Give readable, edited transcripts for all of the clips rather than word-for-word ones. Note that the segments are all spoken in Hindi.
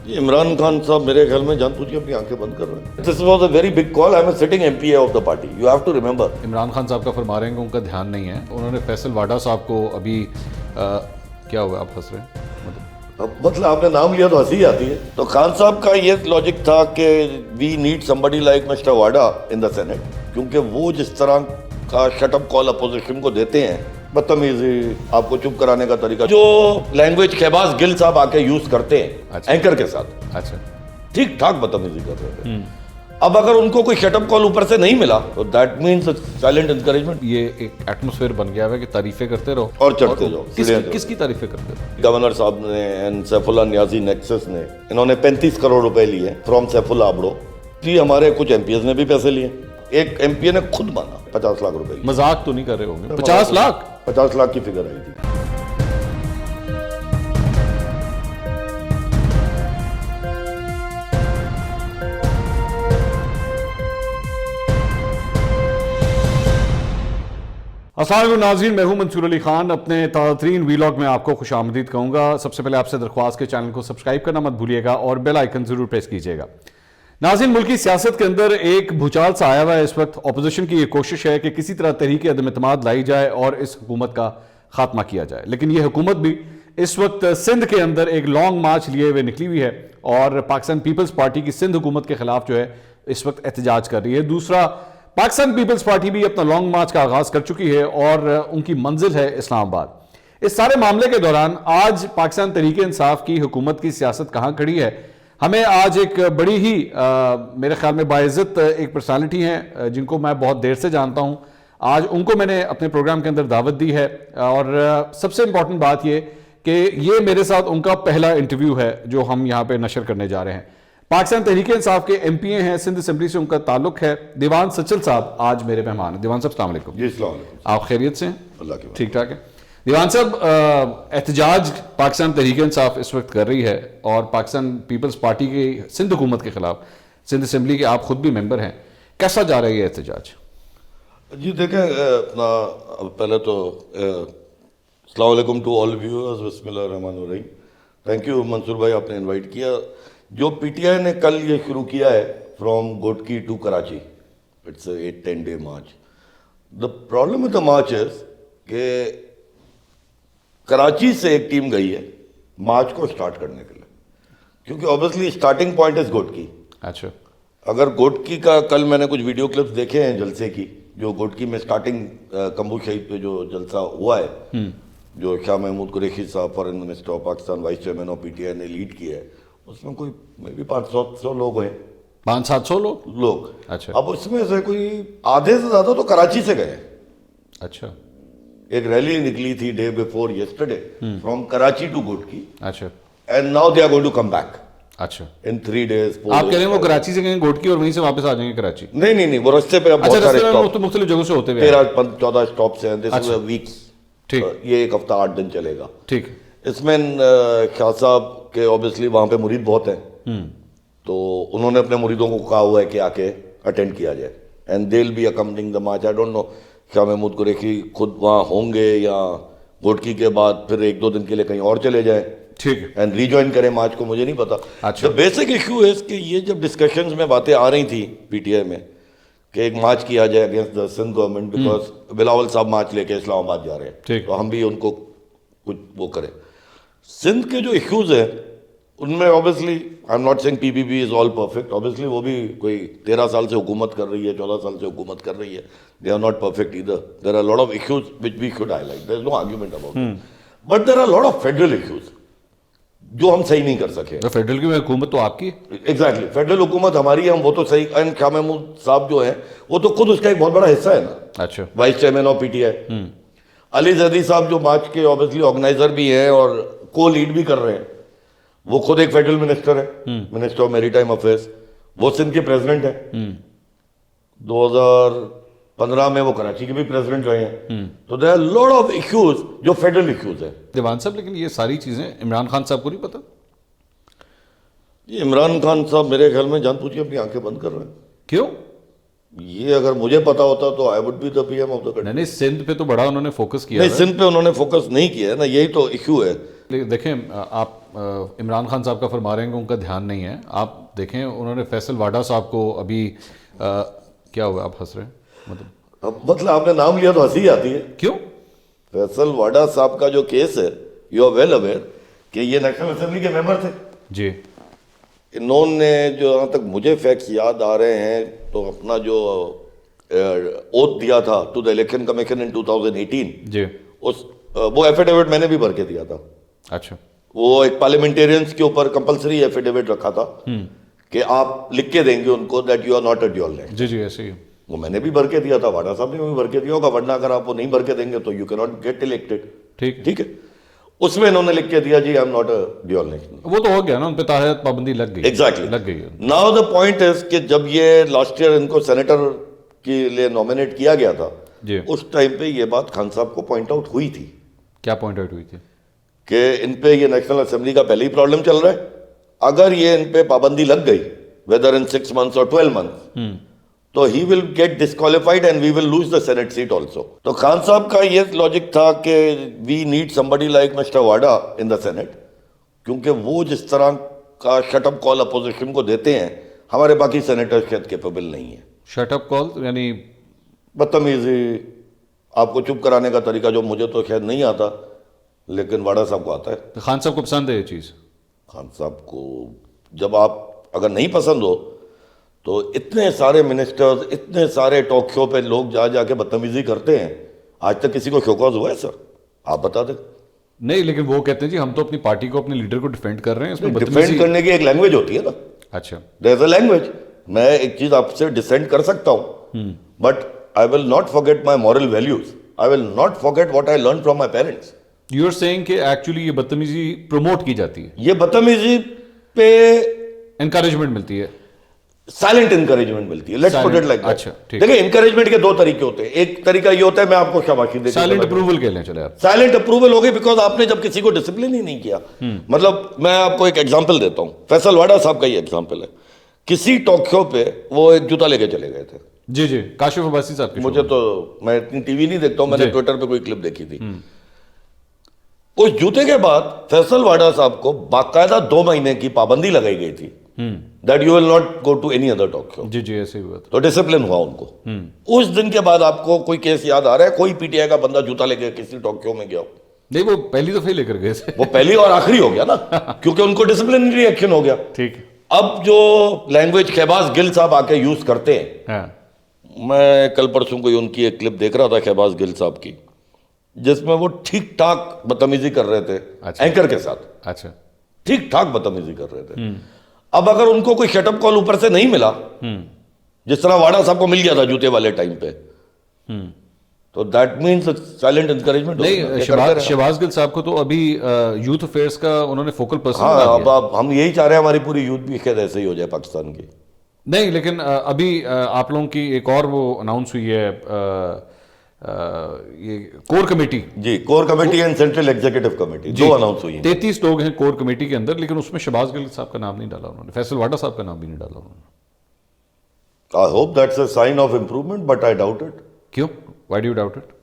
इमरान खान साहब मेरे ख्याल में जानबूझ के अपनी आंखें बंद कर रहे हैं। This was a very big call. I am a sitting MP of the party, you have to remember. Imran Khan sahab का फरमा रहे हैं कि उनका ध्यान नहीं है। उन्होंने फैसल वाडा साहब को अभी क्या हुआ, आप हंस रहे हैं? मतलब आपने नाम लिया तो हंसी आती है। तो खान साहब का ये लॉजिक था कि we need somebody like mister Vawda in the senate, क्योंकि वो जिस तरह का शटअप कॉल अपोजिशन को देते हैं, बदतमीजी, आपको चुप कराने का तरीका, जो लैंग्वेज शहबाज गिल साहब आके यूज करते हैं अच्छा। एंकर के साथ, अच्छा, ठीक ठाक बदतमीजी कर रहे थे। अब अगर उनको कोई शटअप कॉल ऊपर से नहीं मिला तो दैट मीन्स साइलेंट एनकरेजमेंट। ये एक एटमॉस्फेयर बन गया है कि तारीफें करते रहो और चढ़ते जाओ। किसकी तारीफें करते रहो? गवर्नर साहब ने एंड सैफुल्लाह नियाजी नेक्सस ने, इन्होंने 35 करोड़ रुपए लिए फ्रॉम सैफुल्लाह आबड़ो जी। हमारे कुछ एमपीएस ने भी पैसे लिए। एक एमपीए ने खुद माना 50 लाख रुपए। मजाक तो नहीं कर रहे होंगे? 50 लाख 50 लाख की फिगर आई थी। अस्सलाम वालेकुम नाज़रीन, मैं हूं मंसूर अली खान। अपने ताज़ा-तरीन वीलॉग में आपको खुश आमदीद कहूँगा। सबसे पहले आपसे दरख्वास्त के चैनल को सब्सक्राइब करना मत भूलिएगा और बेल आइकन जरूर प्रेस कीजिएगा। नाज़रीन, मुल्की सियासत के अंदर एक भूचाल सा आया हुआ है इस वक्त। अपोजिशन की ये कोशिश है कि किसी तरह तहरीक अदम एतमाद लाई जाए और इस हुकूमत का खात्मा किया जाए, लेकिन ये हुकूमत भी इस वक्त सिंध के अंदर एक लॉन्ग मार्च लिए हुए निकली हुई है और पाकिस्तान पीपल्स पार्टी की सिंध हुकूमत के खिलाफ जो है इस वक्त एहतजाज कर रही है। दूसरा, पाकिस्तान पीपल्स पार्टी भी अपना लॉन्ग मार्च का आगाज कर चुकी है और उनकी मंजिल है इस्लामाबाद। इस सारे मामले के दौरान आज पाकिस्तान तहरीक इंसाफ की हुकूमत की सियासत कहाँ खड़ी है, हमें आज एक बड़ी ही मेरे ख्याल में बाइज्जत एक पर्सनालिटी हैं जिनको मैं बहुत देर से जानता हूँ, आज उनको मैंने अपने प्रोग्राम के अंदर दावत दी है। और सबसे इंपॉर्टेंट बात ये कि ये मेरे साथ उनका पहला इंटरव्यू है जो हम यहाँ पे नशर करने जा रहे हैं। पाकिस्तान तहरीक इंसाफ के एमपीए हैं, सिंध असेंबली से उनका ताल्लुक है। दीवान सचल साहब आज मेरे मेहमान हैं। दीवान साहब अस्सलाम वालेकुम। जी अस्सलाम वालेकुम। आप खैरियत से हैं? अल्लाह की ठीक ठाक है। दीवान साहब, एहतजाज पाकिस्तान तहरीक इंसाफ इस वक्त कर रही है और पाकिस्तान पीपल्स पार्टी की सिंध हुकूमत के खिलाफ, सिंध असेंबली के आप खुद भी मेंबर हैं, कैसा जा रही है एहतजाज? जी देखें, अपना पहले तो अस्सलाम वालेकुम टू ऑल व्यूअर्स, बिस्मिल्लाह रहमान रहीम। थैंक यू मंसूर भाई, आपने इनवाइट किया। जो पीटीआई ने कल ये शुरू किया है from Ghotki to Karachi, it's 8-10 day march. The problem with the march is कि कराची से एक टीम गई है मार्च को स्टार्ट करने के लिए, क्योंकि obviously starting point is Ghotki. अच्छा, अगर गोटकी का कल मैंने कुछ वीडियो क्लिप्स देखे हैं जलसे की, जो गोटकी में स्टार्टिंग कम्बू शहीद पे जो जलसा हुआ है, जो शाह महमूद कुरैशी साहब foreign minister of Pakistan vice chairman of PTI ने लीड किया है, उसमें कोई मे बी 500 लोग हैं, 500-700 लोग। अच्छा, अब उसमें से कोई आधे से ज्यादा तो कराची से गए। अच्छा, एक रैली निकली थी day before yesterday from Karachi to Ghotki, अच्छा, and now they are going to come back अच्छा। इन 3 days। आप कह रहे हैं वो कराची से गए गोटकी और वहीं से वापस आ जाएंगे कराची? नहीं, वो रास्ते पे अब अच्छा, बहुत सारे स्टॉप, मुख्तलिफ जगहों से होते हुए 13-14 स्टॉप हैं। दिस इज अ वीक्स, ठीक, ये एक हफ्ता 8 दिन चलेगा। ठीक। इसमें शाह साहब के ऑब्वियसली वहाँ पे मुरीद बहुत हैं, तो उन्होंने अपने मुरीदों को कहा हुआ है कि आके अटेंड किया जाए, and they will be accompanying the march. I don't know Shah Mahmood Qureshi खुद वहाँ होंगे या गोटकी के बाद फिर 1-2 दिन के लिए कहीं और चले जाए, ठीक है, एंड रीजॉइन करें मार्च को, मुझे नहीं पता। अच्छा। बेसिक इशू है कि ये जब डिस्कशंस में बातें आ रही थी पीटीआई में कि एक मार्च किया जाए against the Sindh government, because Bilawal sahab march लेके इस्लामाबाद जा रहे हैं, ठीक। तो हम भी उनको कुछ वो करें। सिंध के जो इश्यूज हैं उनमें obviously I am not saying PPP is all perfect, obviously वो भी कोई 13 साल से हुकूमत कर रही है, 14 साल से हुकूमत कर रही है, they are not perfect either. There are lot of issues which we should highlight, there is no argument about it, but there are lot of federal issues जो हम सही नहीं कर सके। तो फेडरल की हुकूमत तो आपकी? एग्जैक्टली, फेडरल हुकूमत हमारी है, हम वो तो सही, एंड शाह महमूद साहब जो है वो तो खुद उसका एक बहुत बड़ा हिस्सा है ना, अच्छा, vice chairman of PTI. Ali जदी साहब जो मार्च के ऑब्वियसली ऑर्गेनाइजर भी हैं और को लीड भी कर रहे हैं, वो खुद एक फेडरल मिनिस्टर है, मिनिस्टर ऑफ मैरीटाइम अफेयर्स, वो सिंध के प्रेसिडेंट है। 2015 में वो कराची के भी प्रेसिडेंट रहे हैं। तो there are lot of issues जो फेडरल इश्यूज है। दीवान साहब, लेकिन ये सारी चीजें इमरान खान साहब को नहीं पता? ये इमरान खान साहब मेरे ख्याल में जानबूझ के अपनी आंखें बंद कर रहे हैं। क्यों? ये अगर मुझे पता होता तो I would be the PM of the country. नहीं, सिंध पे तो बड़ा उन्होंने फोकस किया नहीं, है। सिंध पे उन्होंने फोकस नहीं किया है ना, यही तो इशू है देखें, आप इमरान खान साहब का फरमा रहे हैं कि उनका ध्यान नहीं है। आप देखें, उन्होंने फैसल वाडा साहब को अभी क्या हुआ, आप हंस रहे हैं? मतलब आपने नाम लिया तो हंसी आती है। क्यों? फैसल वाडा साहब का जो केस है, यू आर वेल अवेयर कि ये नेशनल असेंबली के मेंबर थे। जी। इन्होंने जो जहाँ तक मुझे फैक्ट्स याद आ रहे हैं, तो अपना जो ओथ दिया था to the election commission in 2018, जी। वो एफिडेविट मैंने भी भर के दिया था। अच्छा। वो एक पार्लियामेंटेरियंस के ऊपर कंपलसरी एफिडेविट रखा था कि आप लिख के देंगे उनको that you are not a dual national. जी जी, ऐसे ही। वो मैंने भी भर के दिया था, वाडा साहब ने भी भर के दिया होगा, वरना अगर आप वो नहीं भर के देंगे तो you can not get elected. ठीक ठीक है, उसमें इन्होंने लिख के दिया जी I am not a dual national. वो तो हो गया ना, उन पे ताहत पाबंदी लग गई। एग्जैक्टली लग गई है। नाउ द पॉइंट इज कि जब ये लास्ट ईयर इनको सेनेटर के लिए नॉमिनेट किया गया था, जी। उस टाइम पे ये बात खान साहब को पॉइंट आउट हुई थी क्या पॉइंट आउट हुई थी? कि इन पे ये नेशनल असेंबली का पहले ही प्रॉब्लम चल रहा है, अगर ये इन पे पाबंदी लग गई वेदर इन 6 months और 12 months, तो he will get disqualified and we will lose the senate seat also. तो खान साहब का ये लॉजिक था कि we need somebody like mister Vawda in the senate, क्योंकि वो जिस तरह का शटअप कॉल अपोजिशन को देते हैं, हमारे बाकी सेनेटर्स शायद कैपेबल नहीं है। शटअप कॉल यानी बदतमीजी, आपको चुप कराने का तरीका जो मुझे तो शायद नहीं आता, लेकिन वाडा साहब को आता है। तो खान साहब को पसंद है ये चीज़? खान साहब को जब आप अगर नहीं पसंद हो तो इतने सारे मिनिस्टर्स, इतने सारे टॉक शो पे लोग जा जाके बदतमीजी करते हैं, आज तक किसी को शोकॉज हुआ है सर? आप बता दें। नहीं, लेकिन वो कहते हैं जी हम तो अपनी पार्टी को, अपने लीडर को डिफेंड कर रहे हैं, इसमें डिफेंड बदतमीजी। करने की एक लैंग्वेज होती है ना। अच्छा। There is a language. मैं एक चीज आपसे डिसेंड कर सकता हूं, but I will not forget my moral values, I will not forget what I learn from my parents. You are saying कि एक्चुअली ये बदतमीजी प्रमोट की जाती है, ये बदतमीजी पे एनकरेजमेंट मिलती है, साइलेंट इंकरेजमेंट मिलती है। Let's put it like that. अच्छा, ठीक। देखिए, इंकरेजमेंट के दो तरीके होते हैं। एक तरीका ये होता है मैं आपको शाबाशी देता हूं, साइलेंट अप्रूवल कह लें, चले आप। साइलेंट अप्रूवल हो गई बिकॉज आपने जब किसी को डिसिप्लिन ही नहीं किया। मतलब मैं आपको एक एग्जांपल देता हूं, फैसल वाडा साहब का ही एग्जांपल है। किसी टॉक शो पे वो एक जूता लेके चले गए थे। जी जी, काशिफ अब्बासी साहब के मुझे तो, मैं इतनी टीवी नहीं देखता हूं, मैंने जी। ट्विटर पे कोई क्लिप देखी थी। उस जूते के बाद फैसल वाडा साहब को बाकायदा 2 महीने की पाबंदी लगाई गई थी that you will not go to any other talk show. जी जी, ऐसे ही हुआ था। तो डिसिप्लिन हुआ उनको। उस दिन के बाद आपको कोई केस याद आ रहा है? कोई पीटीआई का बंदा जूता लेके किसी टॉक शो में गया हो? नहीं, वो पहली दफे लेकर गए थे। वो पहली और आखिरी हो गया ना, क्योंकि उनको डिसिप्लिनरी एक्शन हो गया। ठीक। अब जो लैंग्वेज शहबाज गिल साहब आके यूज करते हैं, हाँ। मैं कल परसों कोई उनकी एक क्लिप देख रहा था शहबाज गिल साहब की, जिसमें वो ठीक ठाक बदतमीजी कर रहे थे। अच्छा। एंकर के साथ अच्छा। ठीक ठाक बदतमीजी कर रहे थे। अब अगर उनको कोई शटअप कॉल ऊपर से नहीं मिला, जिस तरह वाडा साहब को मिल गया था जूते वाले टाइम पे, तो दैट मीन्स साइलेंट एनकरेजमेंट। नहीं, शहबाज गिल साहब को तो अभी यूथ अफेयर्स का उन्होंने फोकल पर्सन हाँ, बना अब दिया। हम यही चाह रहे हैं हमारी पूरी यूथ भी शायद ऐसे ही हो जाए पाकिस्तान की। नहीं, लेकिन अभी आप लोगों की एक और वो अनाउंस हुई है, ये कोर कमेटी। जी, core committee and central executive committee, दो अनाउंस हुई हैं। 33 लोग हैं कोर कमेटी के अंदर, लेकिन उसमें शहबाज गिल साहब का नाम नहीं डाला उन्होंने, फैसल वाडा साहब का नाम भी नहीं डाला उन्होंने। I hope that's a sign of improvement, but I doubt it. क्यों? Why do you doubt it?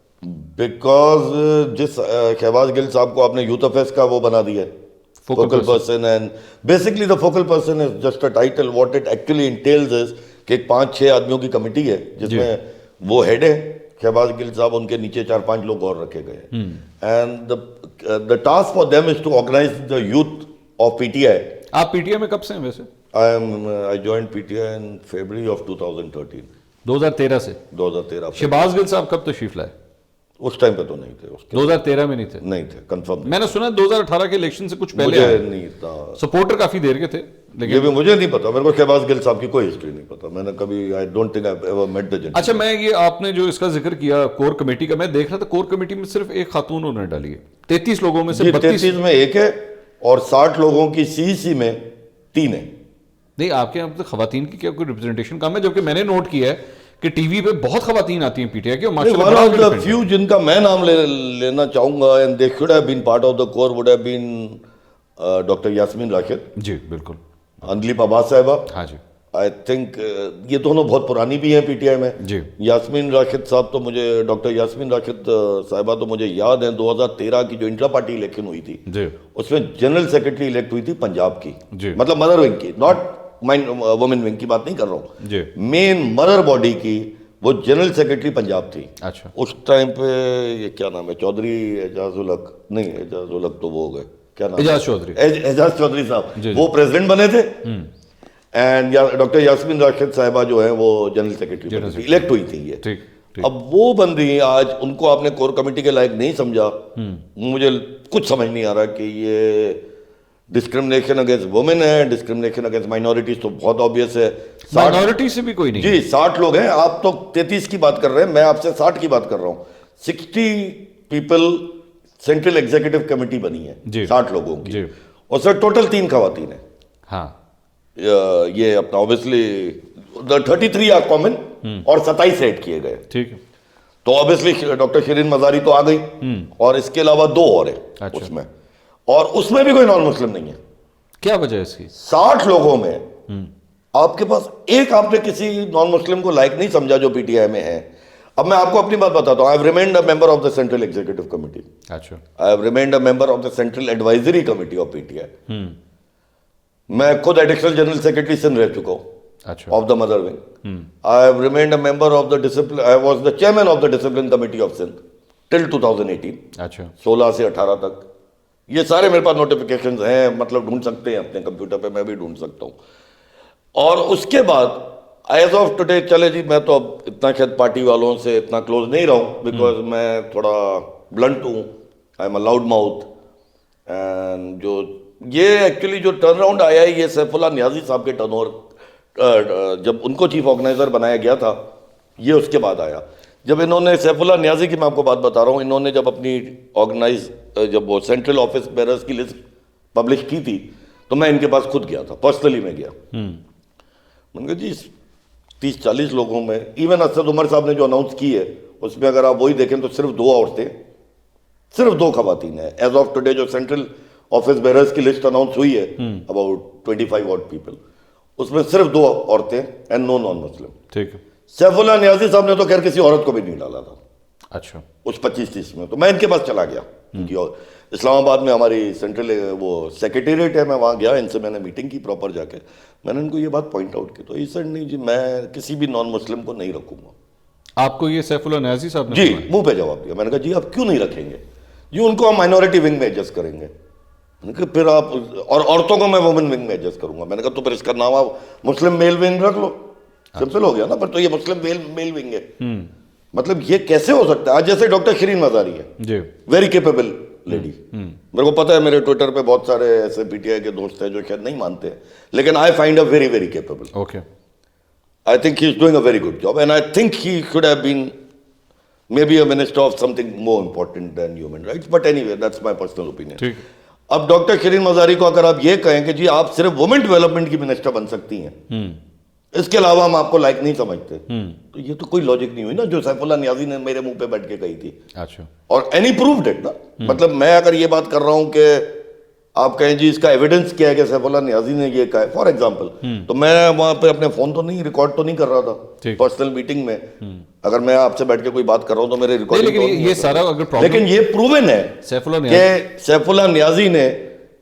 Because जिस शहबाज गिल साहब को आपने यूथ अफेयर्स का वो बना दिया, focal person, and basically the focal person is just a title. What it actually entails is कि 5-6 आदमियों की कमेटी है जिसमें वो हेड है शहबाज गिल साहब, उनके नीचे 4-5 लोग और रखे गए हैं। And the task for them is to organise the youth of PTI. आप पीटीआई में कब से हैं वैसे? I joined PTI in February of 2013। 2013 से? 2013। शहबाज गिल साहब कब तशरीफ लाए? उस टाइम पे तो नहीं थे, उसके 2013 में नहीं थे? नहीं थे, कंफर्म। मैंने सुना 2018 के इलेक्शन से कुछ पहले मुझे आए। नहीं था, सपोर्टर काफी देर के थे, ये लेकिन भी मुझे नहीं पता। मेरे को शहबाज गिल साहब की कोई हिस्ट्री नहीं पता। मैंने कभी, I don't think I ever met the gentleman. अच्छा, मैं ये आपने जो इसका जिक्र किया कोर कमेटी का, मैं देख रहा था कोर कमेटी में सिर्फ एक खातून उन्होंने डाली है। 33 लोगों में से 33 में एक है और 60 लोगों की सीईसी में 3 है। नहीं, आपके यहाँ तो खवातीन की क्या कोई रिप्रेजेंटेशन कम है? जबकि मैंने नोट किया है कि टीवी पे बहुत खवातीन आती हैं पीटीआई की, और माशाल्लाह वन बड़ा ऑफ द defend फ्यू जिनका मैं नाम लेना चाहूंगा, and they should have been part of the core, would have been doctor Yasmin Rashid, है। जी बिल्कुल। अंदलीप अब्बास साहिबा, हाँ जी। आई थिंक ये दोनों बहुत पुरानी भी हैं पीटीआई में। जी। यास्मीन राशिद साहब तो मुझे, डॉक्टर यास्मीन राशिद साहिबा तो मुझे याद है 2013 की जो इंट्रा पार्टी इलेक्शन हुई थी, जी उसमें जनरल सेक्रेटरी इलेक्ट हुई थी पंजाब की, जी। मतलब मदर विंग की, नॉट वुमेन विंग की बात नहीं कर रहा हूँ जी। मेन मदर बॉडी की, वो जनरल सेक्रेटरी पंजाब थी। अच्छा। उस टाइम पे ये क्या नाम है, चौधरी एजाजुल हक, नहीं एजाजुल हक तो वो हो गए, क्या नाम, एजाज चौधरी। एजाज चौधरी साहब, जी। वो प्रेसिडेंट बने थे। एंड डॉक्टर यास्मीन राशिद साहिबा जो है वो जनरल सेक्रेटरी इलेक्ट हुई थी ये। ठीक ठीक। अब वो बंदी आज, उनको आपने कोर कमेटी के लायक नहीं समझा, मुझे कुछ समझ नहीं आ रहा कि ये डिस्क्रिमिनेशन अगेंस्ट वुमेन है, डिस्क्रिमिनेशन अगेंस्ट माइनॉरिटीज तो बहुत ऑब्वियस है। माइनॉरिटी से भी कोई नहीं। जी 60 लोग हैं, आप तो 33 की बात कर रहे हैं, मैं आपसे 60 की बात कर रहा हूँ। 60 पीपल सेंट्रल एग्जीक्यूटिव कमेटी बनी है जी। 60 लोगों की, जी। उसमें टोटल 3 खवातीन है। हाँ। ये अपना ऑब्वियसली 33 आर कॉमन और 27 ऐड किए गए। ठीक है। तो ऑब्वियसली डॉक्टर शिरीन मजारी तो आ गई, और इसके अलावा 2 और है। अच्छा। उसमें, और उसमें भी कोई नॉन मुस्लिम नहीं है। क्या वजह है इसकी? 60 लोगों में आपके पास एक, आपने किसी नॉन मुस्लिम को लायक नहीं समझा जो पीटीआई में है। अब मैं आपको अपनी बात बताता हूं, I have remained a member of the central executive committee, अच्छा। I have remained a member of the central advisory committee of PTI. मैं खुद एडिशनल जनरल सेक्रेटरी सिंध रह चुका हूं, अच्छा। Of the mother wing. I have remained a member of the discipline, I was the chairman of the discipline committee of Sindh till 2018, अच्छा। 16 से 18 तक। ये सारे मेरे पास नोटिफिकेशंस हैं, मतलब ढूंढ सकते हैं अपने कंप्यूटर पे, मैं भी ढूंढ सकता हूँ। और उसके बाद एज ऑफ टुडे, चले जी, मैं तो अब इतना शायद पार्टी वालों से इतना क्लोज नहीं रहा हूँ, बिकॉज मैं थोड़ा ब्लंट हूँ, आई am a loud mouth. And जो ये एक्चुअली जो टर्न अराउंड आया है, ये सैफुल्लाह नियाजी साहब के टर्नओवर, जब उनको चीफ ऑर्गेनाइजर बनाया गया था, ये उसके बाद आया। जब इन्होंने, सैफुल्लाह नियाजी की मैं आपको बात बता रहा हूँ, इन्होंने जब अपनी जब वो सेंट्रल ऑफिस बेरर्स की लिस्ट पब्लिश की थी, तो मैं इनके पास खुद गया था, पर्सनली मैं गया। मैंने कहा जी 30-40 लोगों में, इवन असद उमर साहब ने जो अनाउंस की है, उसमें अगर आप वही देखें तो सिर्फ 2 औरतें, सिर्फ 2 खवातीन है। एज ऑफ टुडे जो सेंट्रल ऑफिस बेरर्स की लिस्ट अनाउंस हुई है, अबाउट 25 ऑड पीपल, उसमें सिर्फ 2 औरतें एंड नो नॉन मुस्लिम। ठीक है। सैफुल्लाह नियाजी साहब ने तो खैर किसी औरत को भी नहीं डाला था। अच्छा। उस 25-30 में तो मैं इनके पास चला गया, क्योंकि इस्लामाबाद में हमारी सेंट्रल वो सेक्रेटेरिएट है, मैं वहाँ गया, इनसे मैंने मीटिंग की प्रॉपर जाके, मैंने इनको ये बात पॉइंट आउट की, तो ये सर नहीं जी, मैं किसी भी नॉन मुस्लिम को नहीं रखूंगा। आपको ये सैफुल्लाह नियाजी साहब ने जी सुनाया? मुंह पे जवाब दिया। मैंने कहा जी आप क्यों नहीं रखेंगे जी, उनको हम माइनॉरिटी विंग में एडजस्ट करेंगे। मैंने कहा फिर आप, और औरतों को मैं वुमेन विंग में एडजस्ट करूंगा। मैंने कहा तो फिर इसका नाम आप मुस्लिम मेल विंग रख लो, सिंपल हो गया ना। पर तो ये मुस्लिम मेल विंग है, मतलब ये कैसे हो सकता है? आज जैसे डॉक्टर शिरीन मजारी है जी, वेरी केपेबल लेडी, मेरे को पता है, मेरे ट्विटर पे बहुत सारे ऐसे पीटीआई के दोस्त हैं जो शायद नहीं मानते हैं, लेकिन I find a very very capable. Okay. I think he is doing a very good job, and I think he should have been maybe a minister of something more important than human rights, but anyway that's my personal opinion. ठीक। अब डॉक्टर शिरीन मजारी को अगर आप ये कहें कि जी आप सिर्फ वुमेन डेवलपमेंट की मिनिस्टर बन सकती हैं, इसके अलावा हम आपको लायक नहीं समझते, तो ये तो कोई लॉजिक नहीं हुई ना, जो सैफुल्लाह नियाजी ने मेरे मुंह पे बैठ के कही थी। अच्छा। और एनी प्रूव्ड इट ना, मतलब मैं अगर ये बात कर रहा हूं कि आप कहें जी इसका एविडेंस क्या है कि सैफुल्लाह नियाजी ने ये कहा है, फॉर एग्जांपल, तो मैं वहां पे अपने फोन तो नहीं रिकॉर्ड तो नहीं कर रहा था ठीक। पर्सनल मीटिंग में। अगर मैं आपसे बैठ के कोई बात कर रहा हूं तो मेरे रिकॉर्डिंग, लेकिन ये सारा अगर प्रॉब्लम, लेकिन ये प्रूवन है सैफुल्लाह नियाजी, कि सैफुल्लाह नियाजी ने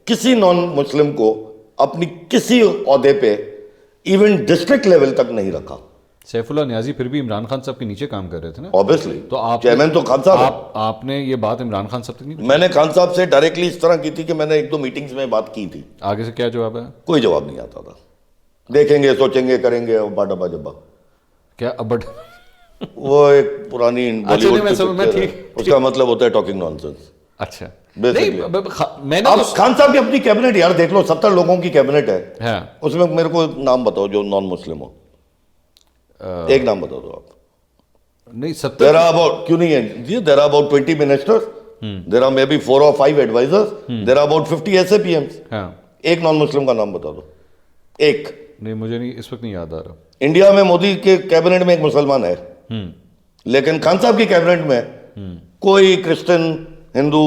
किसी नॉन मुस्लिम को अपनी किसी ओहदे पे इवन डिस्ट्रिक्ट लेवल तक नहीं रखा। सैफुल्लाह नियाजी फिर भी इमरान खान साहब के नीचे काम कर रहे थे ना, ऑब्वियसली, तो आप चेयरमैन तो खान साहब है। आपने ये बात इमरान खान साहब तक नहीं, मैंने खान साहब से डायरेक्टली इस तरह की थी कि मैंने 1-2 मीटिंग्स में बात की थी, आगे से क्या जवाब है? कोई जवाब नहीं आता था, देखेंगे सोचेंगे करेंगे और बाडा जब्बा, क्या अब वो एक पुरानी बॉलीवुड की पिक्चर है, उसका मतलब होता है टॉकिंग नॉनसेंस। अच्छा Basically. नहीं, मैंने आप तो खान साहब की अपनी कैबिनेट यार देख लो, 70 लोगों की कैबिनेट है, हाँ, उसमें मेरे को नाम बताओ जो नॉन मुस्लिम हो, एक नाम बता दो आप। नहीं, 70 There are about, क्यों नहीं है जी, there are about 20 ministers, there are maybe 4 or 5 advisors, there are about 50 SAPMs, हाँ, एक नॉन मुस्लिम का नाम बता दो, एक। नहीं मुझे नहीं, इस वक्त नहीं याद आ रहा। इंडिया में मोदी के कैबिनेट में एक मुसलमान है, लेकिन खान साहब की कैबिनेट में कोई क्रिश्चियन, हिंदू,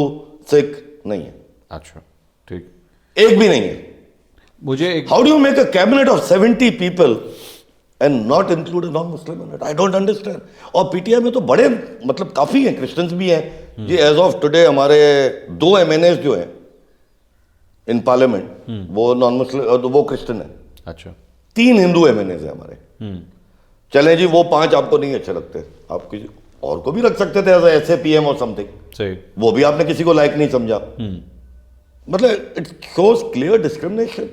सिख नहीं है, अच्छा ठीक। एक भी नहीं है। मुझे एक how do you make a cabinet of 70 people and not include non Muslim in it? I don't understand. और पीटीआई में तो बड़े मतलब काफी हैं, क्रिश्चियंस भी हैं जी। एज ऑफ टुडे हमारे 2 एमएनएस जो हैं इन पार्लियामेंट वो नॉन मुस्लिम, वो क्रिश्चियन है। अच्छा 3 हिंदू एमएनएस है हमारे। चले जी, वो 5 आपको नहीं अच्छे लगते, आप किसी और को भी रख सकते थे एज ऐसे पीएम और समथिंग, सही। वो भी आपने किसी को लाइक नहीं समझा। मतलब it shows clear discrimination.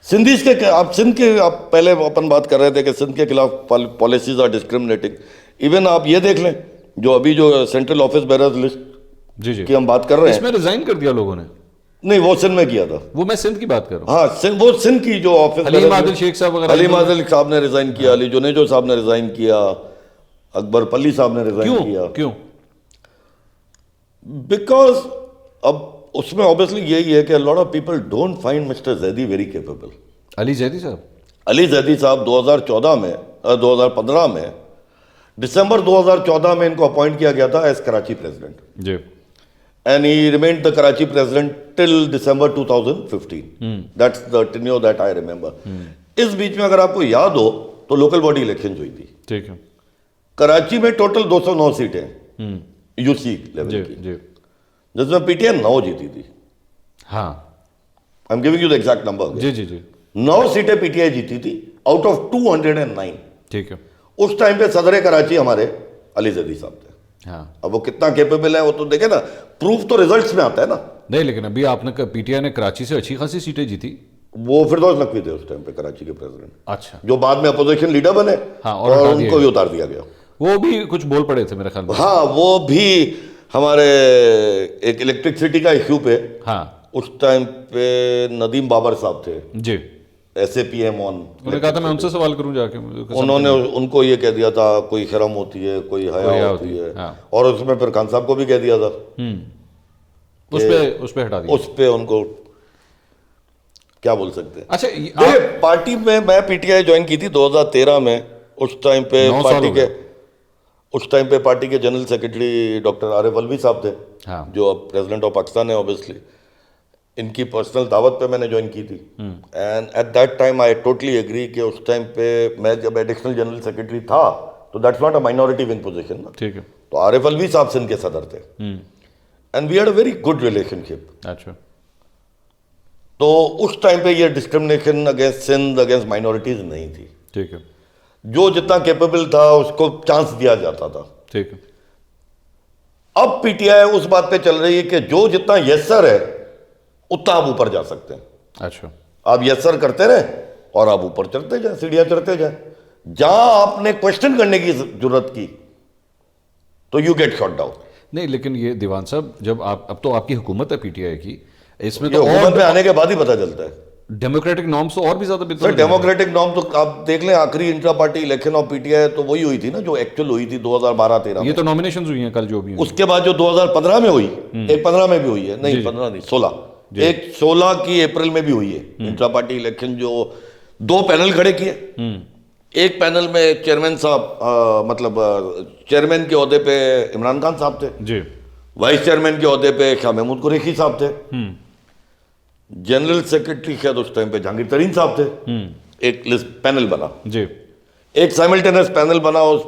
Sindhis के आप सिंध के, आप पहले अपन बात कर रहे थे कि सिंध के खिलाफ पॉलिसीज आर डिस्क्रिमिनेटिंग। इवन आप ये देख लें, जो अभी जो सेंट्रल ऑफिस बेरर्स लिस्ट जी जी की हम बात कर रहे हैं, इसमें रिजाइन कर दिया लोगों ने। नहीं वो सिंध में किया था। वो मैं सिंध की बात कर रहा हूँ। हाँ वो सिंध की जो ऑफिस हलीम आदिल शेख साहब वगैरह, हलीम आदिल साहब ने रिजाइन किया, अली जुनेजो साहब ने रिजाइन किया, अकबर पल्ली साहब ने रिजाइन किया। क्यों? बिकॉज अब उसमें ऑब्वियसली यही है कि lot of people don't find mister Zaidi very capable. Ali Zaidi साहब, अली जैदी साहब 2015 में दिसंबर 2014 में इनको अपॉइंट किया गया था एज कराची प्रेसिडेंट जी। And he remained the Karachi president till December 2015। That's the tenure that I remember. इस बीच में अगर आपको याद हो तो लोकल बॉडी इलेक्शन हुई थी। ठीक है कराची में टोटल 209 सीटें यूसी लेवल जी की, जी। जिसमें पीटीआई 9 जीती थी। हाँ I am giving you the exact number. जी जी जी 9 सीटें पीटीआई जीती थी आउट ऑफ 209। ठीक है। उस टाइम पे सदर कराची हमारे अली जैदी साहब थे। हाँ अब वो कितना केपेबल है वो तो देखे ना, प्रूफ तो रिजल्ट्स में आता है ना। नहीं, लेकिन अभी आपने पीटीआई ने कराची से अच्छी खासी सीटें जीती। वो फिरदौस नकवी थे उस टाइम पे कराची के प्रेसिडेंट, अच्छा। जो बाद में अपोजिशन लीडर बने। हाँ, और हटा दिया उनको भी उतार दिया गया। वो भी कुछ बोल पड़े थे मेरे ख्याल में। हाँ वो भी हमारे एक इलेक्ट्रिसिटी का इश्यू पे हाँ उस टाइम पे नदीम बाबर साहब थे, जी। SAPM on. उन्होंने कहा था मैं उनसे सवाल करूं जाके, उन्होंने उनको ये कह दिया था कोई शर्म होती है, कोई हया होती है। हाँ। और उसमें फिर खान साहब को भी कह दिया था, उस पे हटा दिया। उस पे उनको क्या बोल सकते हैं। अच्छा देखिए पार्टी में मैं पीटीआई ज्वाइन की थी 2013 में। उस टाइम पे 9 साल पार्टी के general secretary doctor Arif Alvi साहब थे। हाँ। जो अब प्रेसिडेंट ऑफ पाकिस्तान है ऑब्वियसली। इनकी पर्सनल दावत पे मैंने ज्वाइन की थी। And at that time I totally agree कि उस टाइम पे मैं जब एडिशनल जनरल सेक्रेटरी था तो that's not a minority wing position ना। ठीक है। तो आरिफ अलवी साहब सिंध के सदर थे and we had a very good relationship. अच्छा। तो उस टाइम पे ये discrimination against Sindh against minorities नहीं थी। ठीक है। जो जितना कैपेबल था उसको चांस दिया जाता था। ठीक है। अब पीटीआई उस बात पे चल रही है कि जो जितना यस सर है उतना आप ऊपर जा सकते हैं। अच्छा। आप यस सर करते रहे और आप ऊपर चढ़ते जाए, सीढ़ियां चढ़ते जाए। जहां आपने क्वेश्चन करने की जरूरत की तो यू गेट शॉट डाउन। नहीं, लेकिन ये दीवान साहब, जब आप अब तो आपकी हुकूमत है पीटीआई की, इसमें ये तो हुकूमत में आने के बाद ही पता चलता है। डेमोक्रेटिक नॉर्म्स तो और भी ज्यादा बेहतर सर हो जाएंगे। डेमोक्रेटिक नॉर्म तो आप देख लें, आखिरी intra party election of PTI तो वही हुई थी ना जो एक्चुअल हुई थी 2012-13 ये तो नॉमिनेशंस हुई हैं कल जो भी हुई। उसके बाद जो 2015 में हुई, एक 15 में भी हुई है, नहीं 15 नहीं 16, एक 16 की अप्रैल में भी हुई है इंट्रा पार्टी इलेक्शन। जो 2 पैनल खड़े किए, एक पैनल में चेयरमैन साहब मतलब चेयरमैन के ओहदे पे इमरान खान साहब थे जी। वाइस चेयरमैन के ओहदे पे शाह महमूद कुरैशी साहब थे, जनरल सेक्रेटरी शायद उस टाइम पे जहांगीर तरीन साहब थे। एक लिस्ट पैनल बना जी। एक साइमल्टेनियस पैनल बना। उस